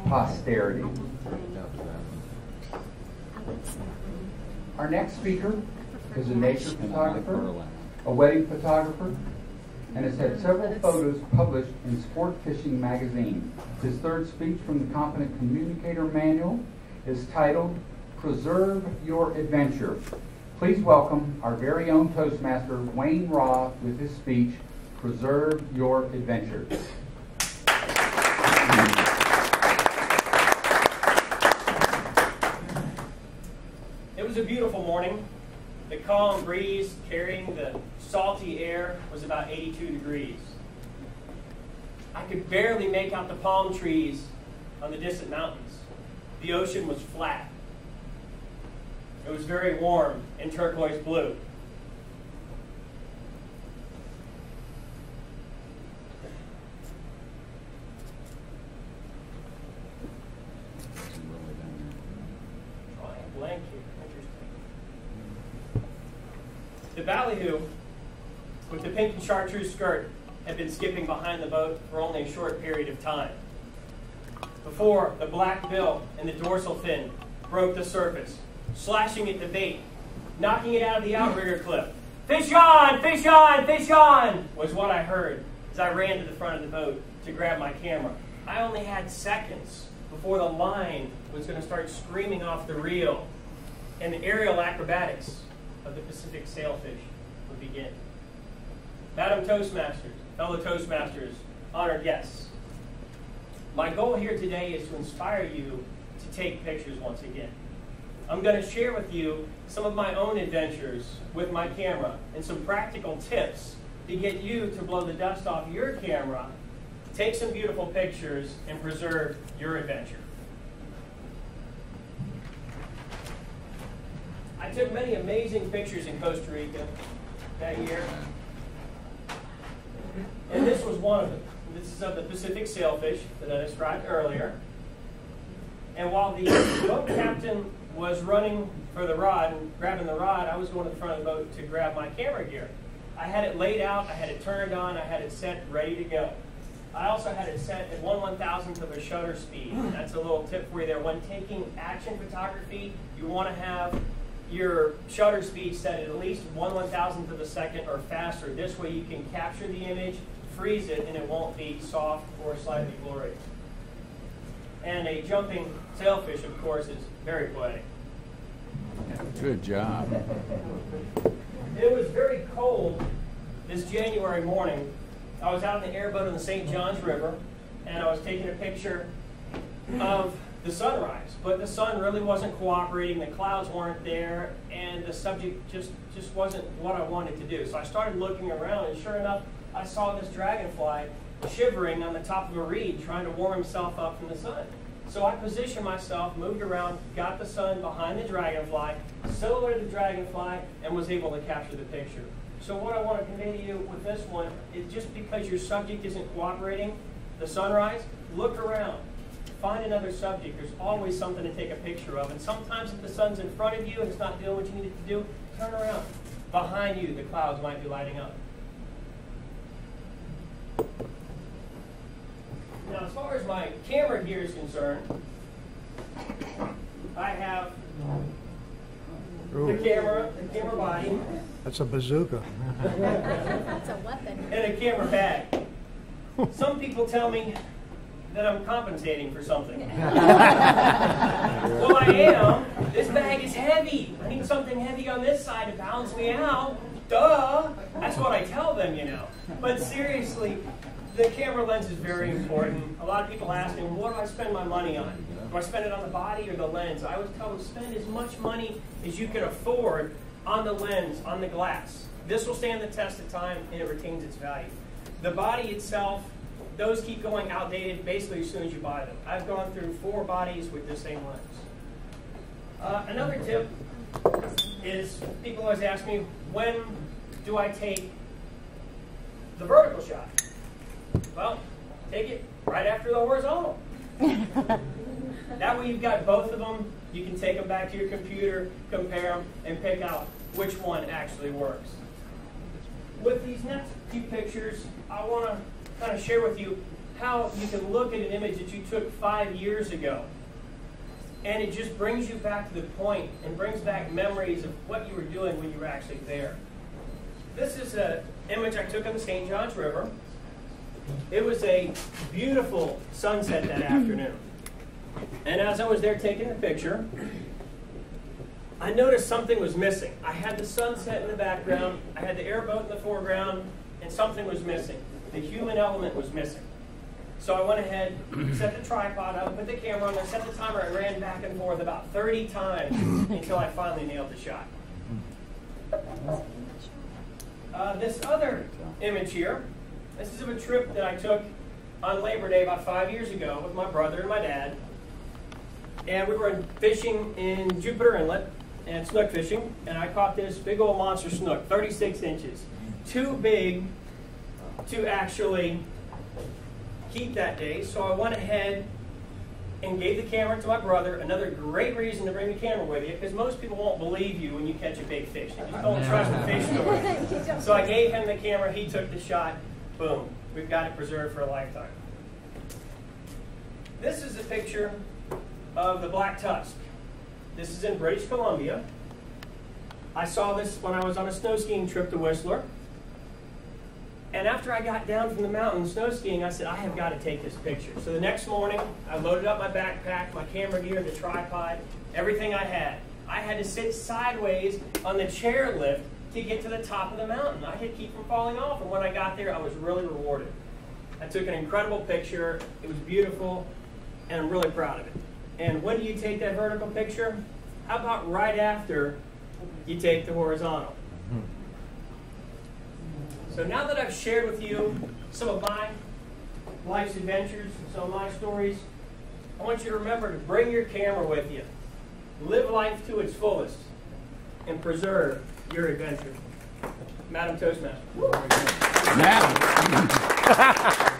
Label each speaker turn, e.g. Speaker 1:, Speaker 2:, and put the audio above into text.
Speaker 1: posterity. Our next speaker is a nature photographer, a wedding photographer, and has had several photos published in Sport Fishing magazine. His third speech from the Confident Communicator Manual is titled, Preserve Your Adventure. Please welcome our very own Toastmaster, Wayne Raw, with his speech, Preserve Your Adventure.
Speaker 2: It was a beautiful morning. The calm breeze carrying the salty air was about 82 degrees. I could barely make out the palm trees on the distant mountains. The ocean was flat. It was very warm and turquoise blue. Drawing a blank here. Interesting. The ballyhoo, with the pink and chartreuse skirt, had been skipping behind the boat for only a short period of time before the black bill and the dorsal fin broke the surface, slashing at the bait, knocking it out of the outrigger clip. Fish on! Fish on! Fish on! Was what I heard as I ran to the front of the boat to grab my camera. I only had seconds before the line was going to start screaming off the reel and the aerial acrobatics of the Pacific sailfish would begin. Madam Toastmasters, fellow Toastmasters, honored guests, my goal here today is to inspire you to take pictures once again. I'm going to share with you some of my own adventures with my camera and some practical tips to get you to blow the dust off your camera, take some beautiful pictures, and preserve your adventure. I took many amazing pictures in Costa Rica that year, and this was one of them. This is of the Pacific sailfish that I described earlier. And while the boat captain was running for the rod and grabbing the rod, I was going to the front of the boat to grab my camera gear. I had it laid out, I had it turned on, I had it set, ready to go. I also had it set at 1/1000th of a shutter speed. That's a little tip for you there. When taking action photography, you want to have your shutter speed set at least 1/1000th of a second or faster. This way you can capture the image, freeze it, and it won't be soft or slightly blurry. And a jumping sailfish, of course, is very poetic.
Speaker 3: Good job.
Speaker 2: It was very cold this January morning. I was out in the airboat on the St. Johns River, and I was taking a picture of the sunrise. But the sun really wasn't cooperating, the clouds weren't there, and the subject just wasn't what I wanted to do. So I started looking around, and sure enough, I saw this dragonfly shivering on the top of a reed, trying to warm himself up from the sun. So I positioned myself, moved around, got the sun behind the dragonfly, silhouetted the dragonfly, and was able to capture the picture. So what I want to convey to you with this one is just because your subject isn't cooperating, the sunrise, look around. Find another subject. There's always something to take a picture of. And sometimes if the sun's in front of you and it's not doing what you need it to do, turn around. Behind you, the clouds might be lighting up. Now, as far as my camera gear is concerned, I have the camera body.
Speaker 4: That's a bazooka.
Speaker 5: That's a weapon.
Speaker 2: And a camera bag. Some people tell me that I'm compensating for something. Well, I am. This bag is heavy. I need something heavy on this side to balance me out. Duh. That's what I tell them, you know. But seriously, the camera lens is very important. A lot of people ask me, what do I spend my money on? Do I spend it on the body or the lens? I always tell them, spend as much money as you can afford on the lens, on the glass. This will stand the test of time and it retains its value. The body itself, those keep going outdated basically as soon as you buy them. I've gone through 4 bodies with the same lens. Another tip is people always ask me, when do I take the vertical shot? Well, take it right after the horizontal. That way you've got both of them. You can take them back to your computer, compare them, and pick out which one actually works. With these next few pictures, I want to kind of share with you how you can look at an image that you took 5 years ago, and it just brings you back to the point and brings back memories of what you were doing when you were actually there. This is an image I took on the St. Johns River. It was a beautiful sunset that afternoon. And as I was there taking the picture, I noticed something was missing. I had the sunset in the background, I had the airboat in the foreground, and something was missing. The human element was missing. So I went ahead, set the tripod up, put the camera on, I set the timer, I ran back and forth about 30 times until I finally nailed the shot. This other image here, this is of a trip that I took on Labor Day about 5 years ago with my brother and my dad. And we were fishing in Jupiter Inlet and snook fishing, and I caught this big old monster snook, 36 inches. Too big to actually keep that day, so I went ahead and gave the camera to my brother. Another great reason to bring the camera with you, because most people won't believe you when you catch a big fish. They just don't trust the fish story. So I gave him the camera, he took the shot, boom. We've got it preserved for a lifetime. This is a picture of the black tusk. This is in British Columbia. I saw this when I was on a snow skiing trip to Whistler. And after I got down from the mountain snow skiing, I said, I have got to take this picture. So the next morning, I loaded up my backpack, my camera gear, the tripod, everything I had. I had to sit sideways on the chairlift to get to the top of the mountain. I had to keep from falling off, and when I got there, I was really rewarded. I took an incredible picture. It was beautiful, and I'm really proud of it. And when do you take that vertical picture? How about right after you take the horizontal? So now that I've shared with you some of my life's adventures, some of my stories, I want you to remember to bring your camera with you. Live life to its fullest and preserve your adventure. Madam Toastmaster.
Speaker 3: Madam.